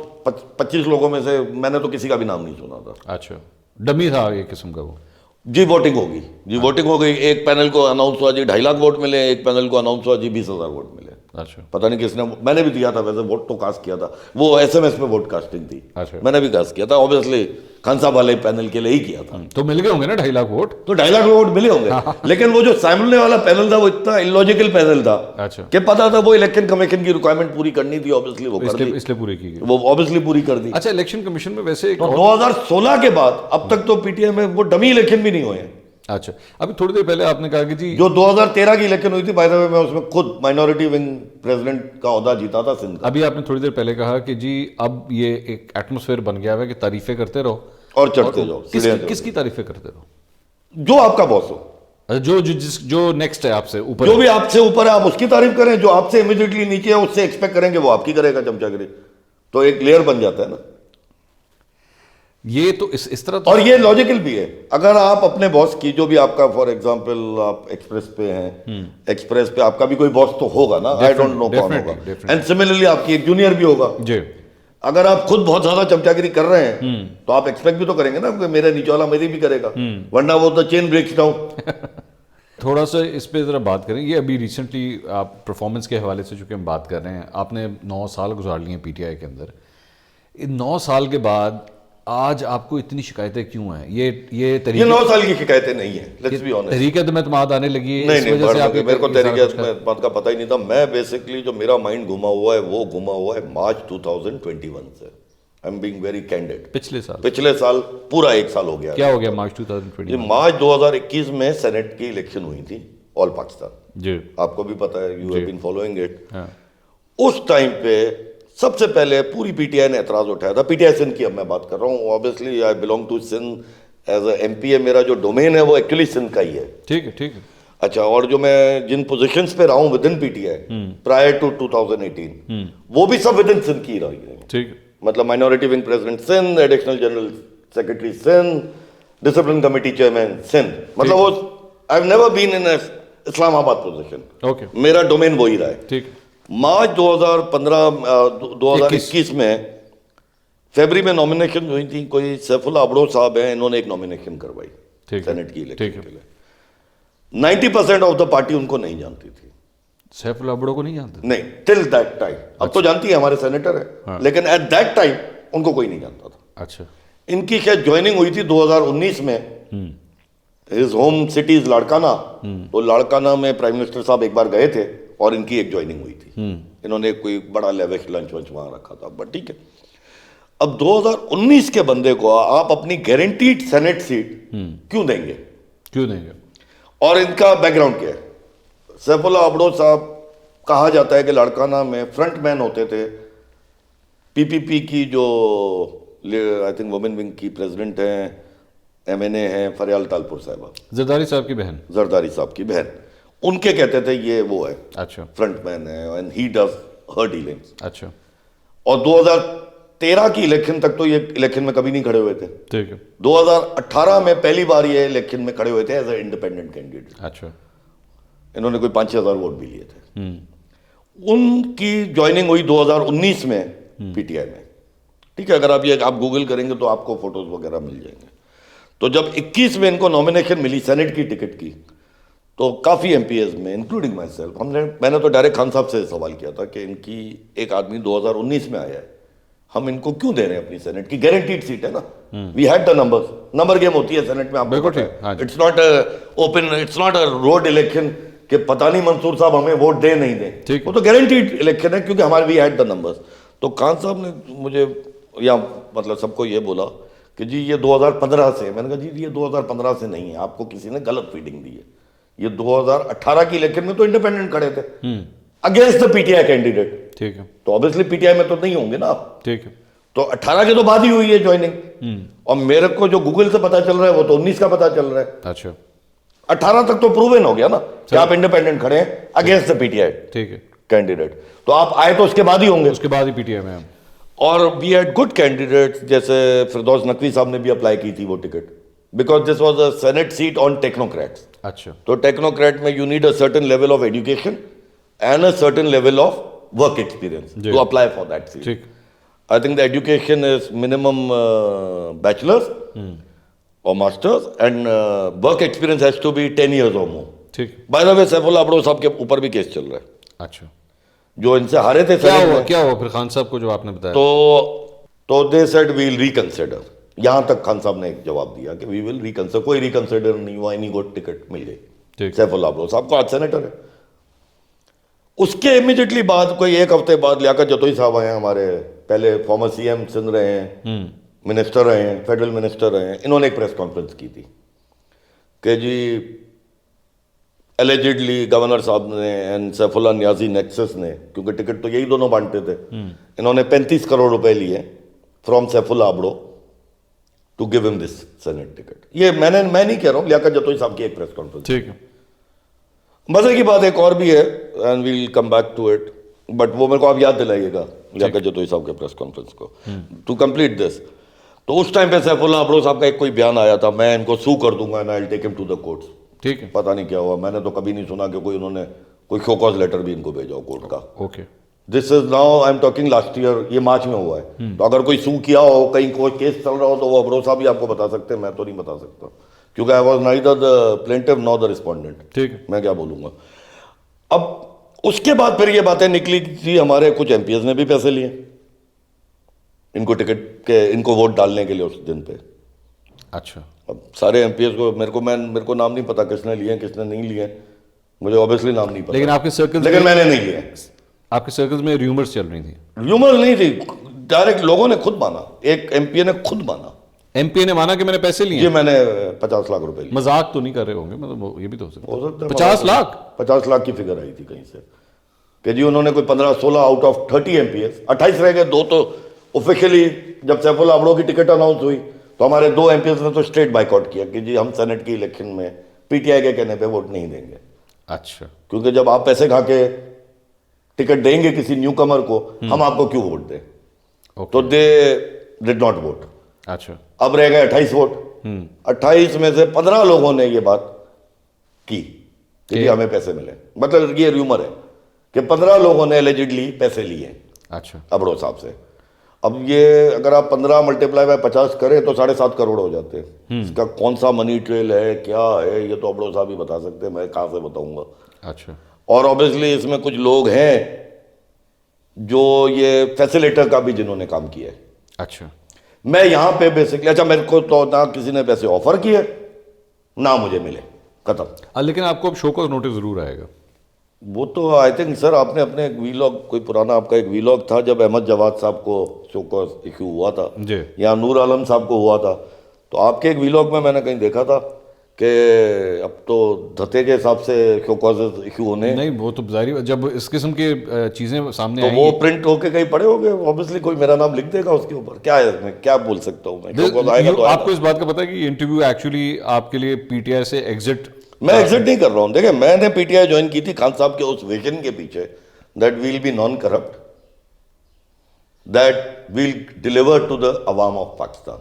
25 लोगों में से मैंने तो किसी का भी नाम नहीं सुना था। अच्छा, डमी था एक किस्म का वो। जी वोटिंग होगी, जी वोटिंग हो गई। एक पैनल को अनाउंस हुआ जी 2.5 लाख वोट मिले, एक पैनल को अनाउंस हुआ जी 20,000 वोट मिले। अच्छा। पता नहीं किसने, मैंने भी दिया था वैसे, वोट तो कास्ट किया था। वो SMS में वोट कास्टिंग थी। अच्छा। मैंने भी कास्ट किया था, ऑब्वियसली खान साहब वाले पैनल के लिए ही किया था। तो मिल गए होंगे ना 2.5 लाख वोट। तो 2.5 लाख वोट मिले होंगे। लेकिन वो जो सामने वाला पैनल था वो इतना इलॉजिकल पैनल था अच्छा। कि पता था वो इलेक्शन कमीशन की रिक्वायरमेंट पूरी करनी थी, ऑब्वियसली वो कर दी, इसलिए पूरी की गई। वो ऑब्वियसली पूरी कर दी। अच्छा, इलेक्शन कमीशन में वैसे एक तो और- 2016 के बाद अब तक तो पीटीआई में वो डमी इलेक्शन भी नहीं हुए हैं। अच्छा, अभी थोड़ी देर पहले आपने कहा कि जी जो 2013 की इलेक्शन हुई थी, बाय द वे मैं उसमें खुद माइनॉरिटी विंग प्रेसिडेंट का ओहदा जीता था सिंध का। अभी आपने थोड़ी देर पहले कहा कि जी अब ये एक एटमॉस्फेयर बन गया है कि तारीफें करते रहो और चढ़ते जाओ, सीढ़ियां चढ़ते किसकी तारीफें करते रहो? जो आपका बॉस हो, अच्छा, जो नेक्स्ट है आपसे ऊपर, जो भी आपसे ऊपर है आप उसकी तारीफ करें। जो आपसे इमीडिएटली नीचे है उससे एक्सपेक्ट करेंगे वो आपकी करेगा चमचागिरी। तो एक लेयर बन जाता है ना। ये तो इस तरह तो और ये लॉजिकल भी है। अगर आप अपने बॉस की, जो भी आपका, फॉर एग्जांपल आप एक्सप्रेस पे हैं, एक्सप्रेस पे आपका भी कोई बॉस तो होगा ना, आई डोंट नो कौन होगा, एंड सिमिलरली आपकी एक जूनियर भी होगा जी। अगर आप खुद बहुत ज्यादा चमचागिरी कर रहे हैं तो आप एक्सपेक्ट भी तो करेंगे ना कि मेरे नीचे वाला मेरी भी करेगा, वरना वो तो चेन ब्रेक्स डाउन। थोड़ा सा इस पे ज़रा बात करें। ये अभी रिसेंटली आप परफॉर्मेंस के हवाले से चूँकि हम बात कर रहे हैं, आपने 9 साल गुजार लिए हैं पीटीआई के अंदर। इन 9 साल के बाद आज आपको इतनी शिकायतें क्यों हैं? ये 9 साल की शिकायतें नहीं है, लेट्स बी ऑनेस्ट। तरीके तो मैं आने लगी है, नहीं इस नहीं, वजह से आपके मेरे को तरीके बात का पता ही नहीं था। मैं बेसिकली जो मेरा माइंड घुमा हुआ है वो घुमा हुआ है मार्च 2021 से। I am being very candid. पिछले साल पूरा 1 साल हो गया। क्या हो गया मार्च 2020? मार्च 2021 में सेनेट की इलेक्शन हुई थी, ऑल पाकिस्तान जी, आपको भी पता है, you have been following it. उस टाइम पे सबसे पहले पूरी पीटीआई ने एतराज उठाया था। पीटीआई सिंध की अब मैं बात कर रहा हूँ, obviously I belong to Sindh as a MP है, मेरा जो डोमेन है वो एक्चुअली सिंध का ही है। ठीक है। अच्छा, और जो मैं जिन पोजीशंस पे रहा हूँ within PTI prior to 2018 वो भी सब विद इन सिंध की रही है। ठीक है। मतलब minority wing president Sindh, additional general secretary Sindh, discipline committee chairman Sindh, मतलब वो I have never been in Islamabad position. Okay, मेरा डोमेन वही रहा है। ठीक। मार्च 2021 में फरवरी में नॉमिनेशन हुई थी। कोई सैफुल्लाह अबड़ो साहब हैं, इन्होंने एक नॉमिनेशन करवाई सेनेट की इलेक्शन के लिए। 90% ऑफ द पार्टी उनको नहीं जानती थी। सैफुल्लाह अबड़ो को नहीं जानते? नहीं, टिल दैट टाइम। अब तो जानती है, हमारे सेनेटर है। हाँ। लेकिन एट दैट टाइम उनको कोई नहीं जानता था। अच्छा। इनकी शायद ज्वाइनिंग हुई थी 2019 में। His home city is Larkana, तो लाड़काना में प्राइम मिनिस्टर साहब एक बार गए थे और इनकी एक ज्वाइनिंग हुई थी। इन्होंने कोई बड़ा लेविश लंच वंच वहां रखा था, बट ठीक है। अब 2019 के बंदे को आप अपनी गारंटीड सेनेट सीट क्यों देंगे? और इनका बैकग्राउंड क्या है? सैफुल्लाह अबड़ो साहब कहा जाता है कि लाड़काना में फ्रंट मैन होते थे। पीपीपी की जो आई थिंक वुमेन विंग की प्रेसिडेंट हैं, एमएनए हैं फरियाल तालपुर साहबा, जरदारी साहब की बहन, जरदारी साहब की बहन, उनके कहते थे ये वो है, अच्छा, फ्रंट मैन है and he does her dealings. अच्छा। और 2013 की इलेक्शन तक तो ये इलेक्शन में कभी नहीं खड़े हुए थे। ठीक है। 2018 में पहली बार ये इलेक्शन में खड़े हुए थे एज ए इंडिपेंडेंट कैंडिडेट। अच्छा। इन्होंने कोई 5-6 हजार वोट भी लिए थे। उनकी ज्वाइनिंग हुई 2019 में पीटीआई में। ठीक है, अगर आप गूगल करेंगे तो आपको फोटोज वगैरह मिल जाएंगे। तो जब 21 में इनको नॉमिनेशन मिली सेनेट की टिकट की, तो काफ़ी एमपीएस में इंक्लूडिंग माई सेल्फ मैंने तो डायरेक्ट खान साहब से सवाल किया था कि इनकी एक आदमी 2019 में आया है, हम इनको क्यों दे रहे हैं अपनी सेनेट की? गारंटीड सीट है ना, we had the numbers. Number game होती है सेनेट में, आपको बिल्कुल पता ठीक, हाँ है। जी। It's not open, it's not a road election कि पता नहीं मंसूर साहब हमें वोट दे नहीं दे। ठीक। वो तो गारंटीड इलेक्शन है क्योंकि हमारे वी हैड द नंबर्स। तो खान साहब ने मुझे या मतलब सबको ये बोला कि जी ये 2015 से। मैंने कहा जी ये 2015 से नहीं है, आपको किसी ने गलत फीडिंग दी है। ये 2018 की इलेक्शन में तो इंडिपेंडेंट खड़े थे अगेंस्ट द पीटीआई कैंडिडेट। ठीक है। तो ऑब्वियसली पीटीआई में तो नहीं होंगे ना आप। ठीक है। तो 18 के तो बाद ही हुई है ज्वाइनिंग। और मेरे को जो गूगल से पता चल रहा है वो तो 19 का पता चल रहा है। अच्छा। 18 तक तो प्रूवन हो गया ना कि आप इंडिपेंडेंट खड़े हैं अगेंस्ट द पीटीआई ठीक है कैंडिडेट। तो आप आए तो उसके बाद ही होंगे, उसके बाद ही पीटीआई में हम। और वी हैड गुड कैंडिडेट्स, जैसे फिरदौस नकवी साहब ने भी अप्लाई की थी वो ticket, because this was a senate seat on technocrats. अच्छा। तो टेक्नोक्रेट में you need a certain level of education and a certain level of work experience to apply for that seat. ठीक। I think the education is minimum bachelors और masters and work experience has to be 10 years or more। ठीक। By the way Saifullah Abro साहब के ऊपर भी केस चल रहा है, अच्छा। जो इनसे हारे थे। क्या हुआ फिर खान साहब को जो आपने बताया? तो they said we will reconsider. यहां तक खान साहब ने एक जवाब दिया कि वी विल रिकंसिडर। कोई रिकंसिडर नहीं हुआ, इन्हीं को टिकट मिल गई सैफुल्लाह अबड़ो साहब को, आज सेनेटर है। उसके इमीडिएटली बाद कोई एक हफ्ते बाद लियाकत जतोई साहब आए, हमारे पहले फॉर्मर सीएम सिंध रहे हैं, मिनिस्टर रहे हैं, फेडरल मिनिस्टर रहे हैं। इन्होंने एक प्रेस कॉन्फ्रेंस की थी कि जी एलिजिडली गवर्नर साहब ने एंड सैफुल्लाह नियाजी नेक्सस ने, क्योंकि टिकट तो यही दोनों बांटते थे, इन्होंने 35 करोड़ रुपए लिए from Saifullah Abro to give him this senate ticket. ये मैं नहीं कह रहा हूं, लियाकत जतोई साहब की एक प्रेस कॉन्फ्रेंस। ठीक है। मजे की बात एक और भी है and we'll come back to it, but वो मेरे को आप याद दिलाइएगा लियाकत जतोई साहब के प्रेस कॉन्फ्रेंस को टू कंप्लीट दिस। तो उस टाइम पे सैफुल्लाह अबरो साहब का एक कोई बयान आया था, मैं इनको सू कर दूंगा and I will take him to the courts. ठीक है, पता नहीं क्या हुआ, मैंने तो कभी नहीं सुना कि कोई उन्होंने कोई शोकॉज लेटर भी इनको भेजा हो कोर्ट का। Okay, this is now I am talking last year, ये मार्च में हुआ है। तो अगर कोई सू किया हो, कहीं कोई केस चल रहा हो, तो वो अबरो साहब भी आपको बता सकते हैं, मैं तो नहीं बता सकता, क्योंकि I was neither the plaintiff nor the respondent. ठीक है, मैं क्या बोलूंगा। अब उसके बाद फिर ये बातें निकली कि हमारे कुछ एमपीएस ने भी पैसे लिए इनको टिकट के, इनको वोट डालने के लिए उस दिन पे। अच्छा, अब सारे एमपीएस को मेरे को नाम नहीं पता किसने लिए किसने नहीं लिए, मुझे ऑब्वियसली नाम नहीं पता, लेकिन आपके सर्कल्स लेकिन मैंने नहीं लिए। आपके सर्कल्स में र्यूमर्स चल रही थी? र्यूमर नहीं थी, डायरेक्ट लोगों ने खुद माना, एक एमपीए ने खुद माना, एमपी ने माना कि मैंने पैसे लिए ये हैं। मैंने 50 लाख रुपए लिए। मजाक तो नहीं कर रहे होंगे, मतलब ये भी तो हो सकता हो है। सकता है 50 लाख? 50 लाख की फिगर आई थी कहीं से कि जी उन्होंने कोई 15-16 आउट ऑफ 30 एमपीएस, 28 रह गए, 2 तो ऑफिशियली जब सैफुल्लाह अबरो की टिकट अनाउंस हुई तो हमारे 2 एमपीएस ने तो स्ट्रेट बाइकआउट किया कि जी हम सेनेट की इलेक्शन में पीटीआई के कहने पे वोट नहीं देंगे। अच्छा, क्योंकि जब आप पैसे खा के टिकट देंगे किसी न्यू कमर को, हम आपको क्यों वोट दें? ओके, तो दे डिड नॉट वोट। अच्छा, अब रह गए 28 वोट। 28 में से 15 लोगों ने ये बात की कि जी हमें पैसे मिले, मतलब ये र्यूमर है कि 15 लोगों ने एलिजिडली पैसे लिए अच्छा, अबरो साहब से। अब ये अगर आप 15 मल्टीप्लाई बाय 50 करें तो 7.5 करोड़ हो जाते हैं। इसका कौन सा मनी ट्रेल है, क्या है, ये तो अबरो साहब ही बता सकते हैं, मैं कहाँ से बताऊंगा। अच्छा, और ऑब्वियसली इसमें कुछ लोग हैं जो ये फैसिलिटेटर का भी जिन्होंने काम किया है। अच्छा, मैं यहाँ पे बेसिकली, अच्छा मेरे को तो ना किसी ने पैसे ऑफर किए ना मुझे मिले, खत्म। लेकिन आपको अब शो का नोटिस जरूर आएगा। वो तो आई थिंक सर आपने अपने एक वीलॉग, कोई पुराना आपका एक वीलॉग था जब अहमद जवाद साहब को शोकॉज इशू हुआ था जी, या नूर आलम साहब को हुआ था, तो आपके एक वीलॉग में मैंने कहीं देखा था कि अब तो धते के हिसाब से शोकॉज इशू होने, नहीं वो तो जाहिर, जब इस किस्म की चीजें सामने तो आई, वो प्रिंट होके कहीं पड़े होंगे, ऑब्वियसली कोई मेरा नाम लिख देगा उसके ऊपर, क्या है इसमें, क्या बोल सकता हूँ मैं, शोकॉज आएगा तो आपको आएगा। इस बात का पता है कि इंटरव्यू एक्चुअली आपके लिए पीटीआई से एग्जिट? मैं एग्जिट नहीं कर रहा हूँ, देखिए मैंने पीटीआई ज्वाइन की थी खान साहब के उस विजन के पीछे, that we'll be non corrupt, that we'll deliver to the अवाम ऑफ पाकिस्तान।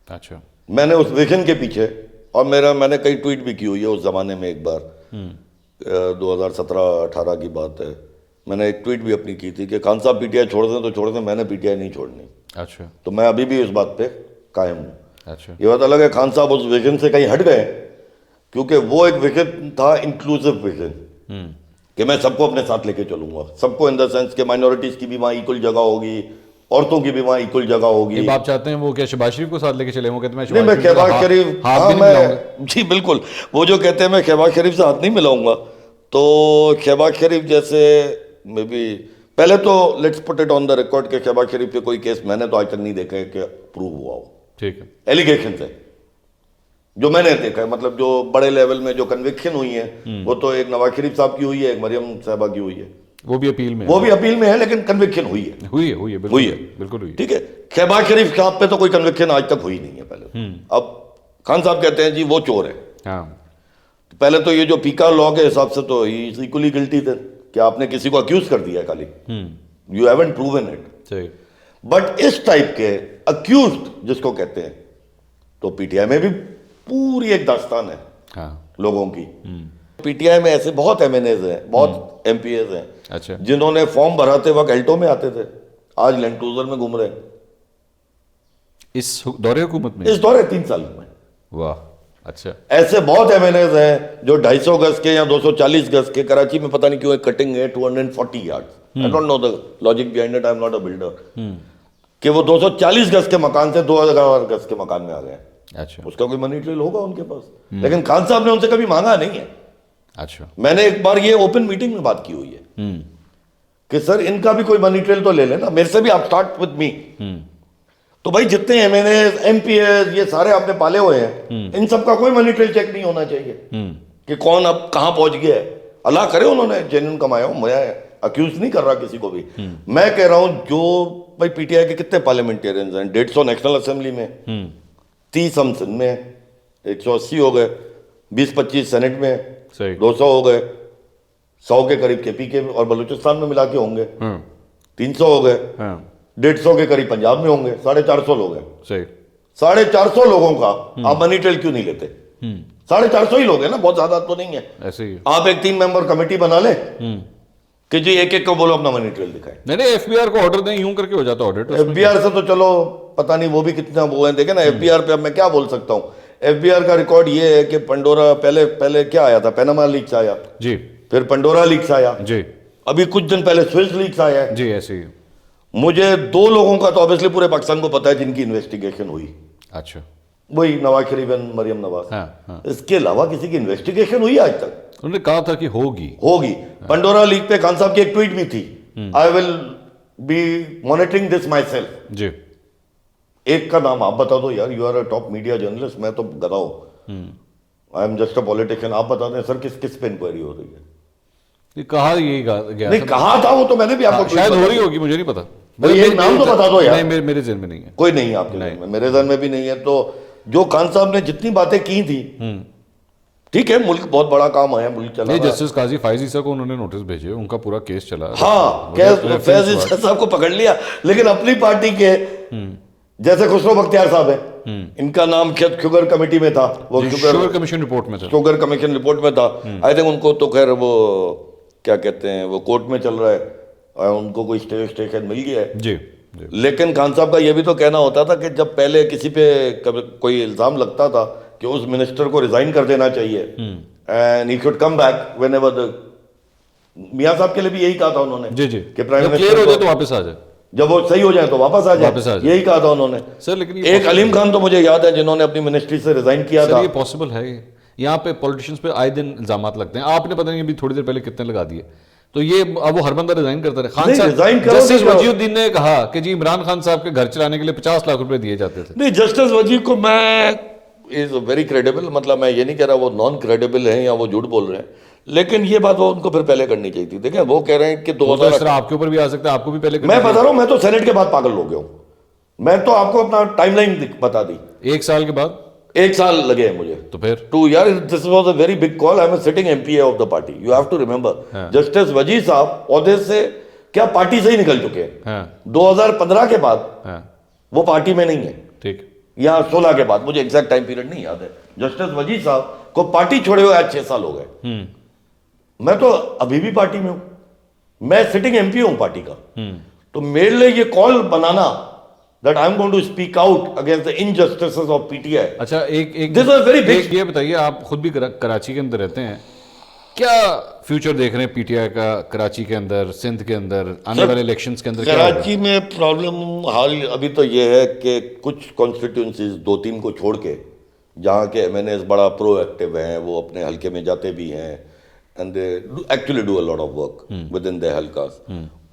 अच्छा, मैंने उस विजन के पीछे, और मैंने कई ट्वीट भी की हुई है उस जमाने में, एक बार 2017-18 की बात है, मैंने एक ट्वीट भी अपनी की थी कि खान साहब पीटीआई छोड़ दें तो छोड़ दें, मैंने पीटीआई नहीं छोड़नी। अच्छा, तो मैं अभी भी इस बात पे कायम हूँ। अच्छा, ये बात अलग है खान साहब उस विजन से कहीं हट गए, क्योंकि वो एक विजन था इंक्लूसिव विजन कि मैं सबको अपने साथ लेके चलूंगा, सबको इन द सेंस के माइनॉरिटीज की भी वहाँ इक्वल जगह होगी, औरतों की भी वहाँ इक्वल जगह होगी। जब आप चाहते हैं वो क्या शहबाज शरीफ को साथ लेके चले? वो कहते हैं नहीं, मैं शहबाज शरीफ, हाथ हाँ भी नहीं मिलाऊंगा। मैं, जी बिल्कुल, वो जो कहते हैं मैं शहबाज शरीफ से हाथ नहीं मिलाऊंगा, तो शहबाज शरीफ जैसे मे बी, पहले तो let's put it on the record कि शहबाज शरीफ पे कोई केस मैंने तो आज तक नहीं देखा है कि प्रूव हुआ हो, ठीक है, एलिगेशन से जो मैंने देखा है, मतलब जो बड़े लेवल में जो कन्विक्शन हुई है वो तो एक नवाज शरीफ साहब की हुई है, एक मरियम साहबा की हुई है, वो भी अपील में वो भी अपील में है, लेकिन कन्विक्शन हुई है, हुई है, बिल्कुल हुई है, बिल्कुल हुई है। ठीक है। शहबाज शरीफ साहब पे तो कोई कन्विक्शन आज तक हुई नहीं है पहले। अब खान साहब कहते हैं जी वो चोर है, हाँ, पहले तो ये जो पीका लॉ के हिसाब से तो ही इक्वली गिल्टी थे कि आपने किसी को अक्यूज कर दिया खाली, यू हैवंट प्रूवन इट। सही, बट इस टाइप के अक्यूज्ड जिसको कहते हैं, तो पीटीआई में भी पूरी एक दास्तान है हाँ, लोगों की। पीटीआई में ऐसे बहुत एमएनएज हैं, बहुत एमपीएस हैं, अच्छा, जिन्होंने फॉर्म भराते वक्त एल्टो में आते थे, आज लैंड क्रूजर में घूम रहे हैं इस दौरे हुकूमत में? इस दौरे 3 साल में। वाह, अच्छा, ऐसे बहुत एमएनएज हैं जो 250 गज के या 240 गज के, कराची में पता नहीं क्यों एक कटिंग है 240 yards, I don't know the logic behind it, I am not a builder, कि वो 240 गज के मकान से 2000 गज के मकान में आ गए। अच्छा, उसका कोई मनी ट्रेल होगा उनके पास, लेकिन खान साहब ने उनसे कभी मांगा नहीं है। अच्छा, मैंने एक बार ये ओपन मीटिंग में बात की हुई है कि सर इनका भी कोई मनी ट्रेल तो ले लेना, मेरे से भी आप स्टार्ट विद मी। तो भाई जितने एमएनएस एमपीएस ये सारे आपने पाले हुए हैं, इन सब का कोई मनी ट्रेल चेक नहीं होना चाहिए कि कौन अब कहां पहुंच गया है। अल्लाह करे उन्होंने जेन्युइन कमाया हो, मैं अक्यूज नहीं कर रहा किसी को भी, मैं कह रहा हूं जो भाई पीटीआई के कितने पार्लियामेंटेरियंस हैं, 150 नेशनल असेंबली में, 30 हम सिंध में, 180 हो गए, 20-25 सेनेट में, सही, 200 हो गए, 100 के करीब केपी के और बलूचिस्तान में मिला के होंगे, 300 हो गए, हाँ, 150 के करीब पंजाब में होंगे, 450 लोग हैं। सही, 450 लोगों का आप मनी ट्रेल क्यों नहीं लेते? 450 ही लोग है ना, बहुत ज्यादा तो नहीं है। ऐसे ही आप एक 3 मेंबर कमेटी बना ले कि जी एक एक को बोलो अपना मनी ट्रेल दिखाए। नहीं नहीं, एफबीआर को ऑर्डर दें, यूं करके हो जाता ऑडिट। एफबीआर से तो चलो पता नहीं वो भी कितना वो है, देखे ना एफबीआर पे अब मैं क्या बोल सकता हूँ। एफबीआर का रिकॉर्ड ये है कि पंडोरा पहले क्या आया था, पैनामा लीक्स आया, जी फिर पंडोरा लीक्स आया, जी अभी कुछ दिन पहले स्विस लीक्स आया है। जी, ऐसे ही। मुझे 2 लोगों का तो ऑब्वियसली पूरे पाकिस्तान को पता है जिनकी इन्वेस्टिगेशन हुई, अच्छा, वही नवाज शरीफ एंड मरियम नवाज। हाँ हाँ, इसके अलावा किसी की इन्वेस्टिगेशन हुई आज तक? उन्होंने कहा था कि होगी। पंडोरा लीक पे खान साहब की एक ट्वीट भी थी, I will be monitoring this myself. जी, एक का नाम आप बता दो यार, you are a top media journalist, मैं तो गधा हूं, I am just a politician. आप बता दें सर किस किस पे इंक्वायरी हो रही है? ये कहा यही गया नहीं था। कहा था वो तो मैंने भी आपको tweet शायद बता हो रही दिया। होगी, मुझे नहीं पता। भाई एक नाम तो बता दो यार। नहीं, मेरे जहन में नहीं है। कोई नहीं है आपके जहन में, मेरे जहन में भी नहीं है। तो जो खान साहब ने जितनी बातें की थी, ठीक है, मुल्क बहुत बड़ा काम है, मुल्क चला नहीं, रहा है। जस्टिस काजी फाइज ईसा को उन्होंने नोटिस भेजे, उनका पूरा केस चला। हाँ, फैज ईसा साहब को पकड़ लिया, लेकिन अपनी पार्टी के जैसे खुसरो बख्तियार साहब है, इनका नाम शुगर कमेटी में था, वो शुगर कमीशन रिपोर्ट में था। शुगर कमीशन रिपोर्ट में था। आई थिंक उनको तो खैर वो क्या कहते हैं, वो कोर्ट में चल रहा है, और उनको कोई स्टेशन मिल गया है। जी जी, लेकिन खान साहब का ये भी तो कहना होता था कि जब पहले किसी पे कोई इल्जाम लगता था कि उस मिनिस्टर को रिजाइन कर देना चाहिए and he should come back whenever the, मियां साहब के लिए भी यही कहा था उन्होंने जी जी, कि प्राइम जब क्लियर मिनिस्टर हो जाए तो वापस आ जाए, जब वो सही हो जाए तो वापस आ वापस आ जाए, जाए। यही कहा था उन्होंने। सर लेकिन ये एक अलीम खान तो मुझे याद है जिन्होंने अपनी मिनिस्ट्री से रिजाइन किया सर था। ये पॉसिबल है? यहाँ पे पॉलिटिशियंस पे आए दिन इल्जाम लगते हैं, आपने पता नहीं अभी थोड़ी देर पहले कितने लगा दिए। तो ये अब वो हर बंदा रिजाइन करता रहे। खान नहीं, रिजाइन साहब, करो, जस्टिस नहीं करो। वजीउद्दीन ने कहा कि जी इमरान खान साहब के घर चलाने के लिए 50 लाख रुपए दिए जाते थे। नहीं, जस्टिस वजीर को मैं इज वेरी क्रेडिबल, मतलब मैं ये नहीं कह रहा वो नॉन क्रेडिबल है या वो झूठ बोल रहे हैं, लेकिन ये बात वो उनको फिर पहले करनी चाहिए थी। देखें वो कह रहे हैं कि तो 2000 इस तरह आपके ऊपर भी आ सकता है, आपको भी पहले मैं बता रहा हूं, मैं तो सेनेट के बाद पागल हो गया हूं। मैं तो आपको अपना टाइमलाइन बता दी, 1 साल के बाद 1 साल लगे हैं मुझे तो फिर टू यार, this was a very big call. I am sitting MPA of the party, you have to remember. Justice Wazir sahab ओहदे से क्या पार्टी से ही निकल चुके हैं। हाँ 2015 के बाद हाँ, वो पार्टी में नहीं है, ठीक, या 16 के बाद, मुझे एग्जैक्ट टाइम पीरियड नहीं याद है। जस्टिस वजीर साहब को पार्टी छोड़े हुए आज 6 साल हो गए। मैं तो अभी भी पार्टी में हूं, मैं सिटिंग एमपी हूं पार्टी का। तो मेरे लिए ये कॉल बनाना that I am going to speak out against the injustices of PTI. अच्छा एक This was very big- ये बताइए, आप खुद भी कराची के अंदर रहते हैं, क्या फ्यूचर देख रहे हैं पीटीआई का कराची के अंदर, सिंध के अंदर, आने वाले इलेक्शंस के अंदर? क्या होगा? कराची में प्रॉब्लम हाल अभी तो ये है कि कुछ कॉन्स्टिट्यूंसीज 2-3 को छोड़ के जहाँ के एमएनएस बड़ा प्रोएक्टिव हैं, वो अपने हल्के में जाते भी हैं and they actually do a lot of work within their हल्कास।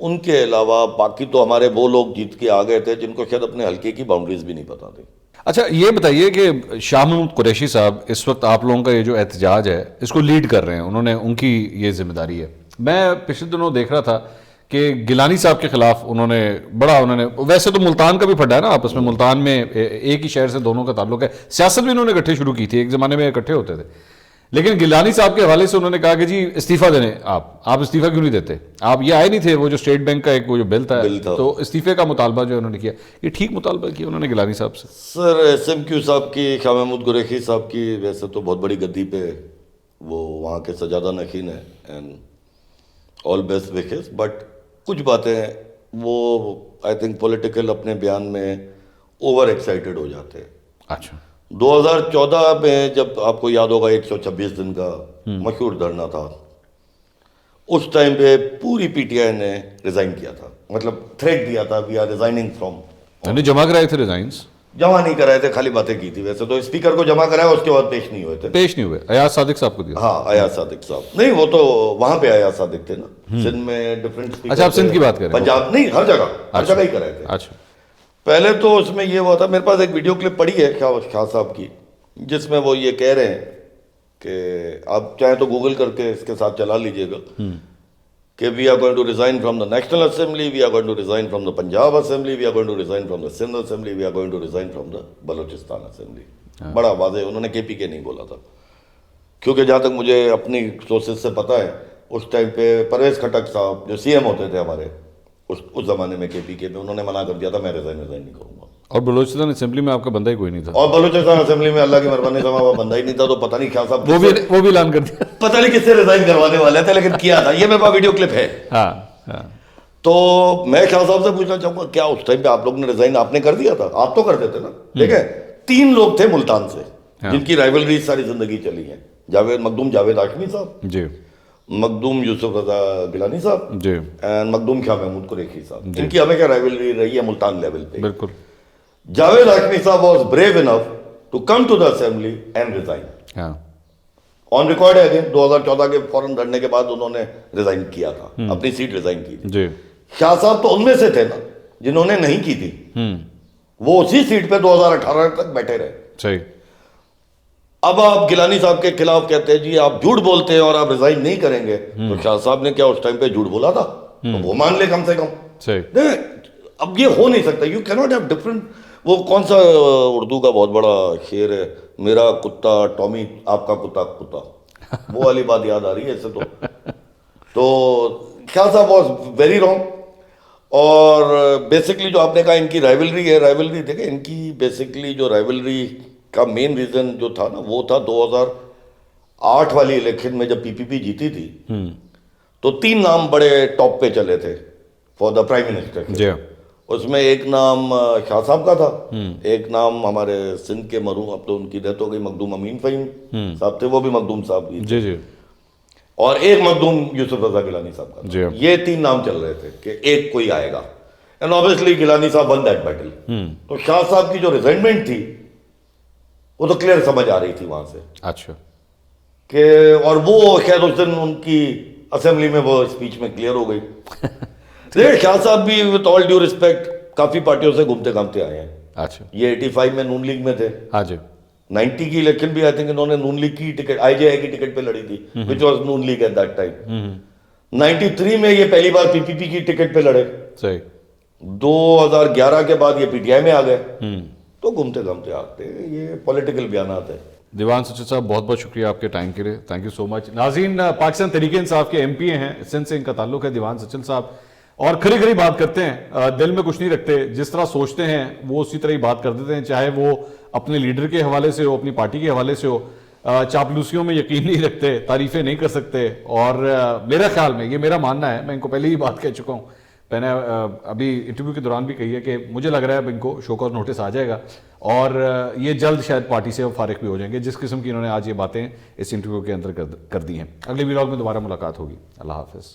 उनके अलावा बाकी तो हमारे वो लोग जीत के आ गए थे जिनको शायद अपने हल्के की बाउंड्रीज भी नहीं पता थी। अच्छा ये बताइए कि शाह महमूद कुरैशी साहब इस वक्त आप लोगों का ये जो एहतजाज है इसको लीड कर रहे हैं, उन्होंने, उनकी ये जिम्मेदारी है। मैं पिछले दिनों देख रहा था कि गिलानी साहब के खिलाफ उन्होंने वैसे तो मुल्तान का भी फटा है ना आपस में, मुल्तान में एक ही शहर से दोनों का ताल्लुक है, सियासत भी उन्होंने इकट्ठे शुरू की थी, एक जमाने में इकट्ठे होते थे, लेकिन गिलानी साहब के हवाले से उन्होंने कहा कि जी इस्तीफा देने आप इस्तीफा क्यों नहीं देते, आप ये आए नहीं थे, वो जो स्टेट बैंक का एक वो जो बिल था तो इस्तीफे का मुतालबा जो उन्होंने किया, ये ठीक मुतालबा किया उन्होंने गिलानी साहब से? सर SMQ साहब की, शाह महमूद कुरैशी साहब की वैसे तो बहुत बड़ी गद्दी पे वो वहाँ के सजादा नशीन है and all best wishes, but कुछ बातें वो आई थिंक पॉलिटिकल अपने बयान में ओवर एक्साइटेड हो जाते हैं। अच्छा 2014 में जब आपको याद होगा 126 दिन का मशहूर धरना था, उस टाइम पे पूरी पीटीआई ने रिजाइन किया था, मतलब थ्रेट दिया था वी आर रिजाइनिंग फ्रॉम। मैंने जमा कराए थे रिजाइंस? जमा नहीं कराए थे, खाली बातें की थी। वैसे तो स्पीकर को जमा कराया, उसके बाद पेश नहीं हुए थे। पेश नहीं हुए, अयाज सादिक साहब को दिया। हाँ अयाज सादिक साहब नहीं, वो तो वहां पे अयाज सादिक थे ना, सिंध में डिफरेंट स्पीकर। अच्छा आप सिंध की बात कर रहे हैं? पंजाब नहीं, हर जगह ही कराए थे। अच्छा पहले तो उसमें ये हुआ था, मेरे पास एक वीडियो क्लिप पड़ी है शाह साहब की, जिसमें वो ये कह रहे हैं कि आप चाहे तो गूगल करके इसके साथ चला लीजिएगा कि we are going to resign from the national assembly, we are going to resign from the Punjab assembly, we are going to resign from the Sindh assembly, we are going to resign from the Balochistan assembly. बड़ा वाज़ेह, उन्होंने KPK नहीं बोला था, क्योंकि जहाँ तक मुझे अपनी सोर्सेज से पता है उस टाइम पे परवेज खटक साहब जो CM होते थे हमारे उस ज़माने में KPK में, उन्होंने मना कर दिया था मैं रिजाइन नहीं करूँगा। और बलूचिस्तान असेंबली में आपका बंदा ही कोई नहीं था, और बलूचिस्तान असेंबली में अल्लाह की मेहरबानी से वहाँ बंदा ही नहीं था, तो पता नहीं क्या साहब वो भी ऐलान कर दिया। पता नहीं किससे रिजाइन करवाने वाले थे, लेकिन किया था। ये मेरे पास वीडियो क्लिप है। हाँ हाँ तो मैं शाह साहब से पूछना चाहूंगा, क्या उस टाइम पे आप लोग ने रिजाइन आपने कर दिया था? आप तो करते थे ना, ठीक है। 3 लोग थे मुल्तान से जिनकी राइवलरी सारी जिंदगी चली है। जावेद हाशमी साहब जी, मखदूम यूसुफ रजा गिलानी साहब जी, एंड मखदूम शाह महमूद कुरैशी साहब। इनकी हमेशा राइवलरी रही है मुल्तान लेवल पे। बिल्कुल। Javed Hashmi sahab was brave enough to come to the assembly and resign. हाँ ऑन रिकॉर्ड है अगेन, 2014 के फौरन धरने के बाद उन्होंने रिजाइन किया था, अपनी सीट रिजाइन की थी। जी, शाह साहब तो उनमें से थे ना जिन्होंने नहीं की थी। वो उसी सीट पे 2018 तक बैठे रहे। सही। अब आप गिलानी साहब के खिलाफ कहते हैं जी आप झूठ बोलते हैं और आप रिजाइन नहीं करेंगे, तो शाह साहब ने क्या उस टाइम पे झूठ बोला था? तो वो मान ले कम से कम। सही। नहीं, अब ये हो नहीं सकता। You cannot have different. वो कौन सा उर्दू का बहुत बड़ा शेर है, मेरा कुत्ता टॉमी आपका कुत्ता कुत्ता, वो वाली बात याद आ रही है इससे। तो शाह साहब वॉज वेरी रॉन्ग। और बेसिकली जो आपने कहा इनकी राइवलरी है, राइवलरी देखें इनकी बेसिकली जो राइवलरी का मेन रीजन जो था ना, वो था 2008 वाली इलेक्शन में जब पीपीपी जीती थी, तो 3 नाम बड़े टॉप पे चले थे फॉर द प्राइम मिनिस्टर। जी, उसमें एक नाम शाह साहब का था, एक नाम हमारे सिंध के मरूम, अब तो उनकी डेथ हो गई, मखदूम अमीन फहीम साहब थे, वो भी मखदूम साहब ही थे। जी, जी, और एक मखदूम यूसुफ रजा गिलानी साहब का जी। था। ये 3 नाम चल रहे थे कि एक कोई आएगा, एंड ऑब्वियसली गिलानी साहब वन दैट बैटल। तो शाह साहब की जो रिजाइनमेंट थी वो तो क्लियर समझ आ रही थी वहां से अच्छा। कि, और वो शायद उस दिन उनकी असेंबली में वो स्पीच में क्लियर हो गई। देखिए शाह साहब भी विद ऑल ड्यू रिस्पेक्ट काफी पार्टियों से घूमते घामते आए हैं। अच्छा। ये 85 में नून लीग में थे। हाँ जी। 90 की इलेक्शन भी आई थिंक इन्होंने नून लीग की टिकट, आईजेआई की टिकट पे लड़ी थी, which was Noon league eight that time. 93 में ये पहली बार पीपीपी की टिकट पे लड़े। सही। 2011 के बाद ये पीटीआई में आ गए। तो घूमते घामते आते हैं, ये पॉलिटिकल बयानात है। दीवान सचिन साहब बहुत बहुत शुक्रिया आपके टाइम के लिए, थैंक यू सो मच। नाज़रीन, पाकिस्तान तहरीक इंसाफ के एमपी हैं, सिंध से इनका ताल्लुक है, दीवान सचिन साहब, और खरी खरी बात करते हैं, दिल में कुछ नहीं रखते, जिस तरह सोचते हैं वो उसी तरह ही बात कर देते हैं, चाहे वो अपने लीडर के हवाले से हो, अपनी पार्टी के हवाले से हो। चापलूसियों में यकीन नहीं रखते, तारीफें नहीं कर सकते। और मेरा ख्याल में, ये मेरा मानना है, मैं इनको पहले ही बात कह चुका हूँ, मैंने अभी इंटरव्यू के दौरान भी कही है कि मुझे लग रहा है अब इनको शो कॉज नोटिस आ जाएगा और ये जल्द शायद पार्टी से फारिग भी हो जाएंगे, जिस किस्म की इन्होंने आज ये बातें इस इंटरव्यू के अंदर कर दी हैं। अगले व्लॉग में दोबारा मुलाकात होगी। अल्लाह हाफिज़।